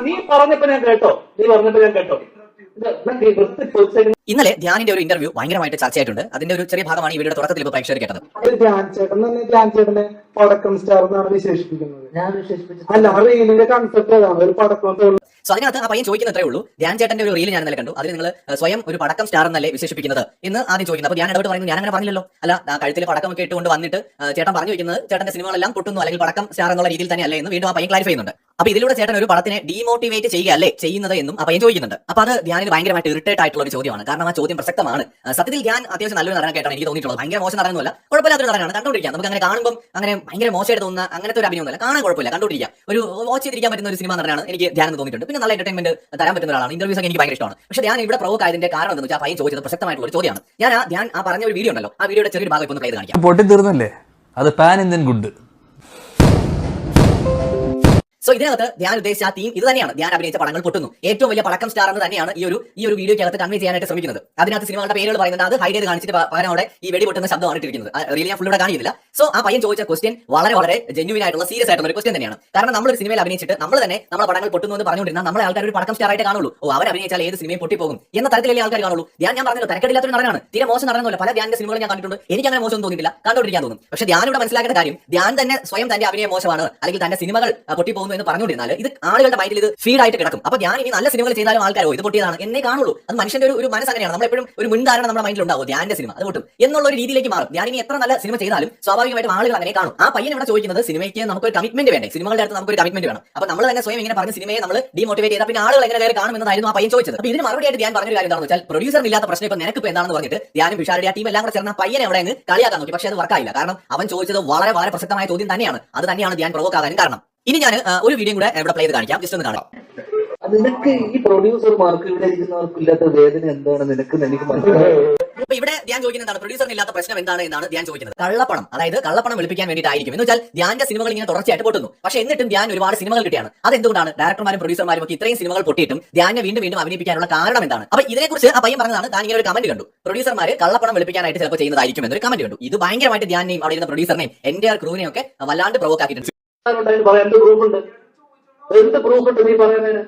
നീ പറഞ്ഞപ്പോ ഞാൻ കേട്ടോ. ഇന്നലെ ധ്യാനിന്റെ ഒരു ഇന്റർവ്യൂ ഭയങ്കരമായിട്ട് ചർച്ചയായിട്ടുണ്ട്. അതിന്റെ ഒരു ചെറിയ ഭാഗമാണ് ഈ വീഡിയോയുടെ തുടക്കത്തിൽ ഇപ്പോൾ പ്രേക്ഷകർ കേട്ടത്. ധ്യാൻ ചേട്ടനെ പടക്കം സ്റ്റാർ എന്നാണ് വിശേഷിപ്പിക്കുന്നത്. ഞാൻ വിശേഷിപ്പിച്ചു അല്ല, റീലിന്റെ കൺസെപ്റ്റ് ഏതാണ്? ഒരു പടക്കം. സോ അതിനകത്ത് ആ പയ്യൻ ചോദിക്കുന്നത്രേ ഉള്ളൂ, ധ്യാൻ ചേട്ടന്റെ ഒരു റീൽ ഞാൻ ഇന്നലെ കണ്ടു, അതിൽ നിങ്ങൾ സ്വയം ഒരു പടക്കം സ്റ്റാർ എന്നല്ലേ വിശേഷിപ്പിക്കുന്നത് എന്ന് ആദ്യം ചോദിക്കുന്നത്. അപ്പോൾ ഞാൻ ഇടപെട്ട് പറയുന്നു, ഞാൻ അങ്ങനെ പറഞ്ഞില്ലല്ലോ. അല്ല, കഴുത്തിൽ പടക്കമൊക്കെ ഇട്ടുകൊണ്ട് വന്നിട്ട് ചേട്ടൻ പറഞ്ഞു വെക്കുന്നത് ചേട്ടന്റെ സിനിമകളെല്ലാം പൊട്ടുന്നു അല്ലെങ്കിൽ പടക്കം സ്റ്റാർ എന്നുള്ള രീതിയിൽ തന്നെ അല്ലേ എന്ന് വീണ്ടും ആ പയ്യൻ ക്ലാരിഫൈ ചെയ്യുന്നുണ്ട്. അപ്പോൾ ഇതിലൂടെ ചേട്ടൻ ഒരു പടത്തിനെ ഡീമോട്ടിവേറ്റ് ചെയ്യുകയല്ലേ ചെയ്യുന്നത് എന്നും ആ പയ്യൻ ചോദിക്കുന്നുണ്ട്. അപ്പോൾ അത് ധ്യാനിന് ഭയങ്കരമായിട്ട് ഇറിറ്റേറ്റ് ആയിട്ടുള്ള ഒരു ചോദ്യമാണ്. കാരണം ആ ചോദ്യം പ്രസക്തമാണ്. സത്യത്തിൽ ധ്യാൻ അത്യാവശ്യം നല്ലൊരു നടനായിട്ടാണ് എനിക്ക് തോന്നിയിട്ടുള്ളത്. ഭയങ്കര മോശം നടനൊന്നുമല്ല, കുഴപ്പമില്ലാത്തൊരു നടനാണ്. കണ്ടുകൊണ്ടിരിക്കാം. നമുക്ക് അങ്ങനെ കാണുമ്പോൾ അങ്ങനെ ഭയങ്കര മോശമായിട്ട് തോന്നുന്ന അങ്ങനത്തെ ഒരു അഭിനയമൊന്നുമല്ല, കാണാൻ കുഴപ്പമില്ല, കണ്ടുകൊണ്ടിരിക്കാം. ഒരു വാച്ച് ചെയ്തിരിക്കാൻ പറ്റുന്ന ഒരു സിനിമ നടനാണ് എനിക്ക് ധ്യാൻ എന്ന് തോന്നിയിട്ടുണ്ട്. പിന്നെ നല്ല എന്റർടൈൻമെന്റ് തരാൻ പറ്റുന്ന ഒരാളാണ്. ഇന്റർവ്യൂസ് ഒക്കെ എനിക്ക് ഭയങ്കര ഇഷ്ടമാണ്. പക്ഷേ ഞാൻ ഇവിടെ പ്രൊവോക്ക് ആയതിന്റെ കാരണം എന്താണെന്ന് വെച്ചാൽ പയ്യൻ ചോദിച്ചത് പ്രസക്തമായിട്ടുള്ള ഒരു ചോദ്യമാണ്. ഞാൻ ധ്യാൻ ആ പറഞ്ഞ ഒരു വീഡിയോ ഉണ്ടല്ലോ, ആ വീഡിയോയുടെ ചെറിയൊരു ഭാഗം ഇപ്പോൾ പ്ലേ ചെയ്ത് കാണിക്കാം. പൊട്ടി തീർന്നല്ലേ, അത് പാൻ ഇന്ത്യൻ ഗുഡ്. സോ ഇതിനകത്ത് ധ്യാൻ ഉദ്ദേശിച്ച ആ തീം ഇത് തന്നെയാണ്. ധ്യാൻ അഭിനയിച്ച പടങ്ങൾ പൊട്ടുന്നു, ഏറ്റവും വലിയ പടക്കം സ്റ്റാർ എന്ന് തന്നെയാണ് ഈ ഒരു വീഡിയോയ്ക്കകത്ത് കൺവേ ചെയ്യാനായിട്ട് ശ്രമിക്കുന്നത്. അതിനകത്ത് സിനിമകളുടെ പേരുകൾ പറയുന്നുണ്ട്, അത് ഹൈഡ് ചെയ്ത് കാണിച്ചിട്ട് പകരം അവിടെ ഈ വെടി പൊട്ടുന്ന ശബ്ദമാണ് ഇട്ടിരിക്കുന്നത്. റിയൽ ഞാൻ ഫുള്ളോടെ കാണിക്കുന്നില്ല. സോ ആ പയ്യൻ ചോദിച്ച ക്വസ്റ്റ്യൻ വളരെ ജെന്യുവിൻ ആയിട്ടുള്ള സീരിയസ് ആയിട്ടുള്ള ഒരു ക്വസ്റ്റ്യൻ തന്നെയാണ്. കാരണം നമ്മളൊരു സിനിമയിൽ അഭിനയിച്ചിട്ട് നമ്മൾ തന്നെ നമ്മളെ പടങ്ങൾ പൊട്ടുന്നു എന്ന് പറഞ്ഞുകൊണ്ടിരുന്ന നമ്മളെ ആൾക്കാർ ഒരു പടക്കം സ്റ്റാർ ആയിട്ട് കാണുള്ളൂ. അവർ അഭിനയിച്ചാൽ ഏത് സിനിമയും പൊട്ടിപ്പോകും എന്ന തരത്തിലല്ലേ ആൾക്കാർ കാണുള്ളൂ. ഞാൻ പറഞ്ഞല്ലോ, തരക്കേടില്ലാത്തൊരു നടനാണ്, തീരെ മോശം നടനൊന്നുമില്ല. പല ധ്യാന്റെ സിനിമകൾ ഞാൻ കണ്ടിട്ടുണ്ട്, എനിക്ക് അങ്ങനെ മോശം തോന്നിയിട്ടില്ല, കണ്ടുകൊണ്ടിരിക്കാൻ തോന്നും. പക്ഷേ ധ്യാൻ ഇവിടെ മനസ്സിലാക്കേണ്ട കാര്യം, ധ്യാൻ തന്നെ സ്വയം തന്റെ അഭിനയം മോശമാണ് അല്ലെങ്കിൽ തന്റെ സിനിമകൾ പൊട്ടിപ്പോകുന്നു എന്ന് പറഞ്ഞുകൊണ്ടിരുന്നാൽ ഇത് ആളുകളുടെ മൈൻഡിൽ ഇത് ഫീഡായിട്ട് കിടക്കും. അപ്പോൾ ഞാൻ ഇനി നല്ല സിനിമകൾ ചെയ്താലും ആൾക്കാരോ ഇത് പൊട്ടിയതാണ് എന്നേ കാണുള്ളൂ. അത് മനുഷ്യന്റെ ഒരു മനസ്സ് അങ്ങനെയാണ്. നമ്മളെപ്പോഴും ഒരു മുൻധാരണ നമ്മുടെ മൈൻഡിൽ ഉണ്ടാവും, ധ്യാന്റെ സിനിമ അത് പൊട്ടും എന്നുള്ള ഒരു രീതിയിലേക്ക് മാറും. ഞാൻ ഇനി എത്ര നല്ല സിനിമ ചെയ്താലും സ്വാഭാവികമായിട്ടും ആളുകൾ അങ്ങനെ കാണും. ആ പയ്യൻ ഇവിടെ ചോദിക്കുന്നത്, സിനിമയ്ക്ക് നമുക്കൊരു കമ്മിറ്റ്മെന്റ് വേണ്ടേ, സിനിമകളുടെ അടുത്ത് നമുക്കൊരു കമ്മിറ്റ്മെന്റ് വേണം. അപ്പോൾ നമ്മൾ തന്നെ സ്വയം ഇങ്ങനെ പറഞ്ഞ സിനിമയെ നമ്മൾ ഡീമോട്ടിവേറ്റ് ചെയ്താൽ പിന്നെ ആളുകൾ എങ്ങനെ കയറി കാണും എന്നതായിരുന്നു ആ പയ്യൻ ചോദിച്ചത്. അപ്പോൾ ഇതിന് മറുപടിയായിട്ട് ഞാൻ പറഞ്ഞൊരു കാര്യം എന്താണെന്ന് വെച്ചാൽ, പ്രൊഡ്യൂസറിന് ഇല്ലാത്ത പ്രശ്നം ഇപ്പോൾ നിനക്ക് ഇപ്പോൾ എന്താണെന്ന് പറഞ്ഞിട്ട് ധ്യാനും വിശാലയുടെ ആ ടീം എല്ലാം കൂടെ ചേർന്ന പയ്യനെ അവിടെ അങ്ങ് കളിയാക്കാൻ നോക്കി. പക്ഷേ അത് വർക്കായില്ല. കാരണം അവൻ ചോദിച്ചത് വളരെ പ്രസക്തമായ ചോദ്യം തന്നെയാണ്. അത് തന്നെയാണ് ധ്യാൻ പ്രൊവോക്ക് ആകാനും കാരണം. ഇനി ഞാൻ ഒരു വീഡിയോ കൂടെ ഇവിടെ പ്ലേ ചെയ്ത് കാണിക്കാം, ജസ്റ്റ് ഒന്ന് കാണാം. നിനക്ക് ഈ പ്രൊഡ്യൂസർമാർക്ക് ഇവിടെ ഇരിക്കുന്നവർക്ക് ഇല്ലാത്ത വേദന എന്താണെന്ന് എനിക്ക് മനസ്സിലായി. അപ്പൊ ഇവിടെ ധ്യാൻ ചോദിക്കുന്നതാണ്, പ്രൊഡ്യൂസറിന് ഇല്ലാത്ത പ്രശ്നം എന്താണ് എന്നാണ് ധ്യാൻ ചോദിക്കുന്നത്. കള്ളപ്പണം, അതായത് കള്ളപ്പണം വെളുപ്പിക്കാൻ വേണ്ടിയിട്ടായിരിക്കും. എന്ന് വെച്ചാൽ ധ്യാന്റെ സിനിമകൾ ഇങ്ങനെ തുടർച്ചയായിട്ട് പൊട്ടുന്നു. പക്ഷേ എന്നിട്ടും ധ്യാൻ ഒരുപാട് സിനിമകൾ കിട്ടിയാണ്. അതെന്തുകൊണ്ടാണ് ഡയറക്ടർമാരും പ്രൊഡ്യൂസർമാരും ഒക്കെ ഇത്രയും സിനിമകൾ പൊട്ടിയിട്ടും ധ്യാനെ വീണ്ടും അഭിനയിപ്പിക്കാനുള്ള കാരണം എന്താണ്? അപ്പൊ ഇതിനെക്കുറിച്ച് ആ പയ്യൻ പറഞ്ഞതാണ്, താൻ ഇങ്ങനെ ഒരു കമന്റ് കണ്ടു, പ്രൊഡ്യൂസർമാർ കള്ളപ്പണം വെളുപ്പിക്കാനായിട്ട് ചിലപ്പോൾ ചെയ്യുന്നതായിരിക്കും എന്നൊരു കമന്റ് കണ്ടു. ഇത് ഭയങ്കരമായിട്ട് ധ്യാനെയും അവിടെ ഇരുന്ന പ്രൊഡ്യൂസറിനെയും എന്റെ ക്രൂവിനെയും ഒക്കെ വല്ലാണ്ട് പ്രൊവോക്ക് ആക്കിയിട്ടുണ്ട്. എന്ത് പ്രൂഫ് ഉണ്ട് നീ പറയുന്നതിന്?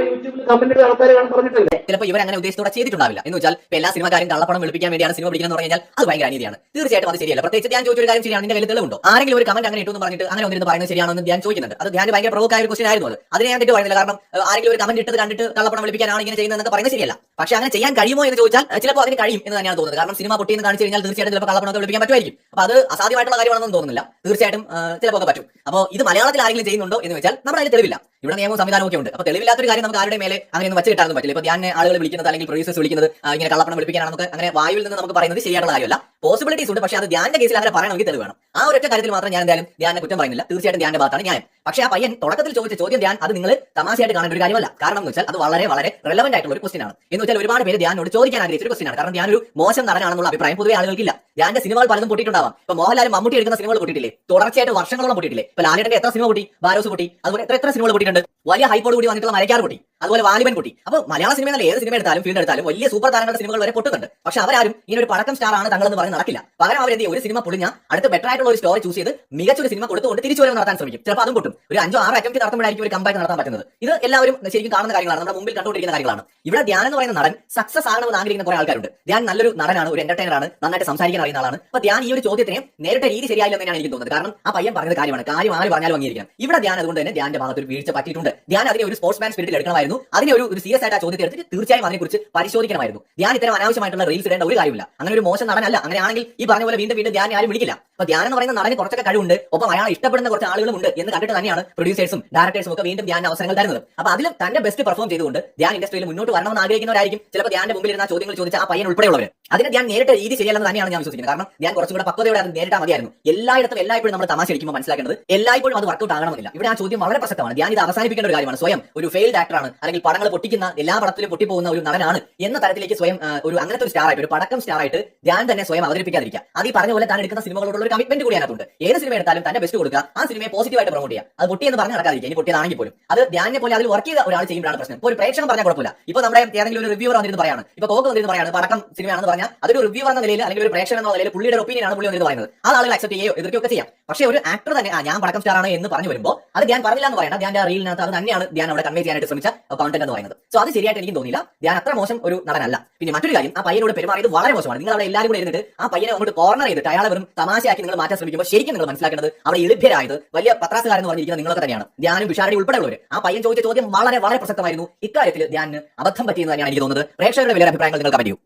യൂട്യൂബിൽ കമന്റ് ആൾക്കാർ പറഞ്ഞിട്ടില്ലേ? ചിലപ്പോൾ ഇവർ അങ്ങനെ ഉദ്ദേശത്തോടെ ചെയ്തിട്ടുണ്ടാവില്ല. എന്ന് വെച്ചാൽ എല്ലാ സിനിമക്കാരും കള്ളപ്പണം വെളുപ്പിക്കാൻ വേണ്ടിയാണ് സിനിമ പിടിക്കുന്നത് എന്ന് പറഞ്ഞാൽ അത് ഭയങ്കര അനീതിയാണ്. തീർച്ചയായിട്ടും അത് ശരിയല്ല. പ്രത്യേകിച്ച് ഞാൻ ചോദിച്ചൊരു കാര്യം ശരിയാണ്, നിന്റെ കയ്യിൽ തെളിവുണ്ടോ? ആരെങ്കിലും ഒരു കമന്റ് അങ്ങനെ ഇട്ടെന്ന് പറഞ്ഞിട്ട് അങ്ങനെ ഒന്നിരുന്ന് പറയുന്നത് ശരിയാണോ എന്ന് ഞാൻ ചോദിക്കുന്നുണ്ട്. അത് ധ്യാൻ ഭയങ്കര പ്രൊവോക്ക് ആയ ഒരു ക്വസ്റ്റ്യൻ ആയിരുന്നു. അതിനെ ഞാൻ തെറ്റ് പറയുന്നില്ല. കാരണം ആരെങ്കിലും ഒരു കമന്റ് ഇട്ടത് കണ്ടിട്ട് കള്ളപ്പണം വെളുപ്പിക്കാനാണ് ഇങ്ങനെ ചെയ്യുന്നതെന്ന് പറയുന്നത് ശരിയല്ല. പക്ഷേ അങ്ങനെ ചെയ്യാൻ കഴിയുമോ എന്ന് ചോദിച്ചാൽ ചിലപ്പോൾ അതിന് കഴിയും എന്ന് തന്നെയാണ് തോന്നുന്നത്. കാരണം സിനിമ പൊട്ടിയെന്ന് കാണിച്ചു കഴിഞ്ഞാൽ തീർച്ചയായിട്ടും ചിലപ്പോൾ കള്ളപ്പണം വെളുപ്പിക്കാൻ പറ്റുമായിരിക്കും. അപ്പോൾ അത് അസാധ്യമായിട്ടുള്ള കാര്യമാണെന്ന് തോന്നുന്നില്ല. തീർച്ചയായിട്ടും ചിലപ്പോൾ പറ്റും. അപ്പോൾ ഇത് മലയാളത്തിൽ ആരെങ്കിലും ചെയ്യുന്നുണ്ടോ എന്ന് വെച്ചാൽ നമ്മുടെ അതിൽ തെളിവില്ല. ഇവിടെ നിയമവും സംവിധാനവും ഒക്കെ ഉണ്ട്. അപ്പോൾ തെളിവില്ലാത്തൊരു കാര്യം നമുക്ക് ആരുടെ മേലെ അങ്ങനെയൊന്നും വെച്ച് കിട്ടാനൊന്നും പറ്റില്ല. ഇപ്പോൾ ധ്യാൻ ആളുകൾ വിളിക്കുന്നത് അല്ലെങ്കിൽ പ്രൊഡ്യൂസേഴ്സ് വിളിക്കുന്നത് ഇങ്ങനെ കള്ളപ്പണം വെളുപ്പിക്കാനാണെന്നൊക്കെ അങ്ങനെ വായുവിൽ നിന്ന് നമുക്ക് പറയുന്നത് ശരിയായിട്ടുള്ള കാര്യമല്ല. പോസിബിലിറ്റീസ് ഉണ്ട്. പക്ഷേ അത് ധ്യാന്റെ കേസിൽ അങ്ങനെ പറയണമെങ്കിൽ തെളിവ് വേണം. ആ ഒരൊറ്റ കാര്യത്തിൽ മാത്രം ഞാൻ എന്തായാലും ധ്യാനെ കുറ്റം പറയുന്നില്ല. തീർച്ചയായിട്ടും ധ്യാന്റെ ഭാഗത്താണ് ന്യായം. പക്ഷേ ആ പയ്യൻ തുടക്കത്തിൽ ചോദിച്ച ചോദ്യം ധ്യാൻ അത് നിങ്ങൾ തമാശയായിട്ട് കാണേണ്ട ഒരു കാര്യമല്ല. കാരണം എന്ന് വെച്ചാൽ അത് വളരെ റെലവന്റ് ആയിട്ടുള്ള ഒരു ക്വസ്റ്റ്യൻ ആണ്. എന്ന് വെച്ചാൽ ഒരുപാട് പേര് ധ്യാനോട് ചോദിക്കാൻ ആഗ്രഹിച്ച ഒരു ക്വസ്റ്റ്യൻ ആണ്. കാരണം ധ്യാൻ ഒരു മോശം നടനാണെന്നുള്ള അഭിപ്രായം പൊതുവെ ആളുകൾക്കില്ല. ധ്യാന്റെ സിനിമകൾ പലതും പൊട്ടിയിട്ടുണ്ടാവാം. ഇപ്പോൾ മോഹൻലാലും മമ്മൂട്ടി എടുക്കുന്ന സിനിമകൾ പൊട്ടിയിട്ടില്ലേ, തുടർച്ചയായിട്ട് വർഷങ്ങളോളം പൊട്ടിയിട്ടില്ലേ? ഇപ്പോൾ ലാലേട്ടന്റെ എത്ര സിനിമ പൊട്ടി, ബാരോസ് പൊട്ടി, അതുപോലെ എത്ര സിനിമകൾ പൊട്ടിയിട്ടുണ്ട്. വലിയ ഹൈപ്പോട് കൂടി വന്നിട്ടുള്ള മരക്കാർ പൊട്ടി, അതുപോലെ വാലിബൻ പൊട്ടി. അപ്പോൾ മലയാള സിനിമ ഏത് സിനിമ എടുത്താലും ഫീൽഡ് എടുത്താലും വലിയ സൂപ്പർ താരങ്ങളുടെ സിനിമകൾ വരെ പൊട്ടുന്നുണ്ട്. പക്ഷേ അവരാരും ഇങ്ങനെ ഒരു പടക്കം സ്റ്റാർ ആണ് തങ്ങളെന്ന് പറഞ്ഞ് നടക്കില്ല. പകരം അവരെന്ത് ഒരു സിനിമ പൊളിഞ്ഞ അടുത്ത ബെറ്റർ ആയിട്ടുള്ള ഒരു സ്റ്റോറി ചൂസ് ചെയ്ത് മികച്ചൊരു സിനിമ കൊടുത്തുകൊണ്ട് തിരിച്ചുവരവ് നടത്താൻ ശ്രമിക്കും. ചിലപ്പോൾ അതും പൊട്ടും. ഒരു 5-6 അറ്റംപ്റ്റ് നടത്തുമ്പോഴായിരിക്കും ഒരു കമ്പാക്ട് നടത്താൻ പറ്റുന്നത്. ഇത് എല്ലാവരും ശരിക്കും കാണുന്ന കാര്യങ്ങളാണ്, നമ്മുടെ മുമ്പിൽ കണ്ടുകൊണ്ടിരിക്കുന്ന കാര്യങ്ങളാണ്. ഇവിടെ ധ്യാൻ എന്ന് പറയുന്ന നടൻ സക്സസ് ആകണമെന്ന് ആഗ്രഹിക്കുന്ന കുറെ ആൾക്കാരുണ്ട്. ധ്യാൻ നല്ലൊരു നടനാണ്, ഒരു എന്റർടൈനർ ആണ്, നന്നായിട്ട് സംസാരിക്കാൻ അറിയുന്ന ആളാണ്. അപ്പോൾ ധ്യാൻ ഈ ഒരു ചോദ്യത്തിന് നേരിട്ട രീതി ശരിയായില്ലെന്ന് തന്നെയാണ് എനിക്ക് തോന്നുന്നത്. കാരണം ആ പയ്യൻ പറഞ്ഞത് കാര്യമാണ്, കാര്യം ആര് പറഞ്ഞാലും അംഗീകരിക്കണം. ഇവിടെ ധ്യാൻ അതുകൊണ്ട് തന്നെ ധ്യാന്റെ ഭാഗത്ത് ഒരു വീഴ്ച പറ്റിയിട്ടുണ്ട്. ധ്യാൻ അതിനെ ഒരു സ്പോർട്സ്മാൻ സ്പിരിറ്റിൽ എടുക്കണമായിരുന്നു. അതിനെ ഒരു സീരിയസ് ആയിട്ട് ആ ചോദ്യത്തെ എടുത്തിട്ട് തീർച്ചയായും അതിനെക്കുറിച്ച് പരിശോധിക്കണമായിരുന്നു. ധ്യാൻ ഇത്തരം അനാവശ്യമായിട്ടുള്ള റീൽസ് ഇടേണ്ട ഒരു കാര്യമില്ല. അങ്ങനെ ഒരു മോശം നടനല്ല. അങ്ങനെയാണെങ്കിൽ ഈ പറഞ്ഞ പോലെ വീണ്ടും ധ്യാൻ ആരും വിളിക്കില്ല. അപ്പോൾ ധ്യാൻ എന്ന് പറയുന്ന നടന് കുറച്ചൊക്കെ കഴിവുണ്ട്, ഒപ്പം അയാളെ ഇഷ്ടപ്പെടുന്ന കുറച്ച് ആളുകളും ഉണ്ട് എന്ന് കണ്ടിട്ട് തന്നെയാണ് പ്രൊഡ്യൂസേഴ്സും ഡയറക്ടേഴ്സും ഒക്കെ വീണ്ടും ധ്യാൻ അവസരങ്ങൾ തരുന്നത്. അപ്പോൾ അതിലും തന്റെ ബെസ്റ്റ് പെർഫോം ചെയ്തുകൊണ്ട് ധ്യാൻ ഇൻഡസ്ട്രിയിൽ മുന്നോട്ട് വരണമെന്ന് ആഗ്രഹിക്കുന്നവരായിരിക്കും ചിലപ്പോൾ ധ്യാന്റെ മുമ്പിൽ ഇരുന്ന ചോദ്യങ്ങൾ ചോദിച്ച ആ പയ്യൻ ഉൾപ്പെടെയുള്ളവർ. അതിന് ധ്യാൻ നേരിട്ട രീതി ശരിയല്ലെന്ന് തന്നെയാണ് ഞാൻ വിശ്വസിക്കുന്നത്. കാരണം ധ്യാൻ കുറച്ചും കൂടെ പക്വതയോടെ അത് നേരിട്ടാൽ മതിയായിരുന്നു. എല്ലായ്പ്പോഴും നമ്മൾ തമാശ അടിക്കുമ്പോൾ മനസ്സിലാക്കേണ്ടത് എല്ലായ്പ്പോഴും അത് വർക്കൗട്ട് ആകണമെന്നില്ല. ഇവിടെ ആ ചോദ്യം വളരെ പ്രസക്തമാണ്. ധ്യാൻ ഇത് അവസാനിപ്പിക്കേണ്ട ഒരു കാര്യമാണ്. സ്വയം ഒരു ഫെയിൽഡ് ആക്ടറാണ് അല്ലെങ്കിൽ പടങ്ങൾ പൊട്ടിക്കുന്ന എല്ലാ പടത്തിലും പൊട്ടിപ്പോകുന്ന ഒരു നടനാണ് എന്ന തരത്തിലേക്ക് സ്വയം ഒരു അങ്ങനത്തെ ഒരു സ്റ്റാർ ആയിട്ട്, ഒരു പടക്കം സ്റ്റാർ ആയിട്ട് ധ്യാൻ തന്നെ സ്വയം അവതരിപ്പിക്കാതിരിക്കുക. അത് ഈ പറഞ്ഞ പോലെ താൻ എടുക്കുന്ന സിനിമകളോടുള്ള ഒരു കമ്മിറ്റ്മെന്റ് കൂടി അതിനകത്തുണ്ട്. ഏത് സിനിമ എടുത്താലും തന്റെ ബെസ്റ്റ് കൊടുക്കുക, ആ സിനിമയെ പോസിറ്റീവായിട്ട് പ്രൊമോട്ട് ചെയ്യുക. അത് പൊട്ടിയെന്ന് പറഞ്ഞ് നടക്കാതിരിക്കുക. ഇനി പൊട്ടിയതാണെങ്കിൽ പോലും അത് ധ്യാനെ പോലെ അതിൽ വർക്ക് ചെയ്ത ഒരാൾ ചെയ്യുമ്പോഴാണ് പ്രശ്നം. ഇപ്പോൾ ഒരു പ്രേക്ഷകൻ പറഞ്ഞാൽ കുഴപ്പമില്ല. ഇപ്പൊ നമ്മുടെ ഏതെങ്കിലും ഒരു റിവ്യൂവർ വന്നിരുന്ന് പറയാണ്, ഇപ്പൊ കോക്ക് വന്നിരുന്ന് പറയാണ് പടക്കം സിനിമയാണെന്ന് പറഞ്ഞാൽ അതൊരു റിവ്യൂവർ എന്ന നിലയിൽ അല്ലെങ്കിൽ ഒരു പ്രേക്ഷകൻ എന്ന നിലയിൽ പുള്ളിയുടെ ഒപ്പീനിയൻ ആണ് പുള്ളി വന്നിരുന്ന് പറയുന്നത്. അത് ആളുകൾ അക്സെപ്റ്റ് ചെയ്യുകയോ എതിർക്കുകയൊക്കെ ചെയ്യാം. പക്ഷേ ഒരു ആക്ടർ തന്നെ ഞാൻ പടക്കം സ്റ്റാർ ആണ് എന്ന് പറഞ്ഞു വരുമ്പോൾ അത് ധ്യാൻ പറഞ്ഞില്ല എന്ന് പറയണം. ധ്യാന്റെ റീലിനകത്ത് അത് തന്നെയാണ് ധ്യാൻ അവിടെ കൺവേ ചെയ്യാനായിട്ട് ശ്രമിച്ച കോണ്ടന്റ് എന്ന് പറയുന്നത്. സോ അത് ശരിയായിട്ട് എനിക്ക് തോന്നിയില്ല. ധ്യാൻ അത്ര മോശം ഒരു നടനല്ല. പിന്നെ മറ്റൊരു കാര്യം, ആ പയ്യനോട് പെരുമാറിയത് വളരെ മോശമാണ്. നിങ്ങൾ അവിടെ എല്ലാവരും കൂടെ ഇരുന്നിട്ട് ആ പയ്യനെ അങ്ങോട്ട് കോർണർ ചെയ്തിട്ട് അയാളെ വെറും തമാശയാക്കി നിങ്ങൾ മാറ്റാൻ ശ്രമിക്കുമ്പോൾ ശരിക്കും നിങ്ങൾ മനസ്സിലാക്കേണ്ടത് അവിടെ ഇളിഭ്യരായത് വലിയ പത്രാസുകാരെന്ന് പറഞ്ഞിരിക്കുന്ന നിങ്ങളൊക്കെ തന്നെയാണ്. ധ്യാനും വിശാരടി ഉൾപ്പെടെയുള്ളവർ. ആ പയ്യൻ ചോദിച്ച ചോദ്യം വളരെ വളരെ പ്രസക്തമായിരുന്നു. ഇക്കാര്യത്തിൽ ധ്യാനിന് അബദ്ധം പറ്റിയെന്ന് തന്നെയാണ് എനിക്ക് തോന്നുന്നത്. പ്രേക്ഷകരുടെ വലിയ അഭിപ്രായങ്ങൾ നിങ്ങൾ കമന്റ് ചെയ്യൂ.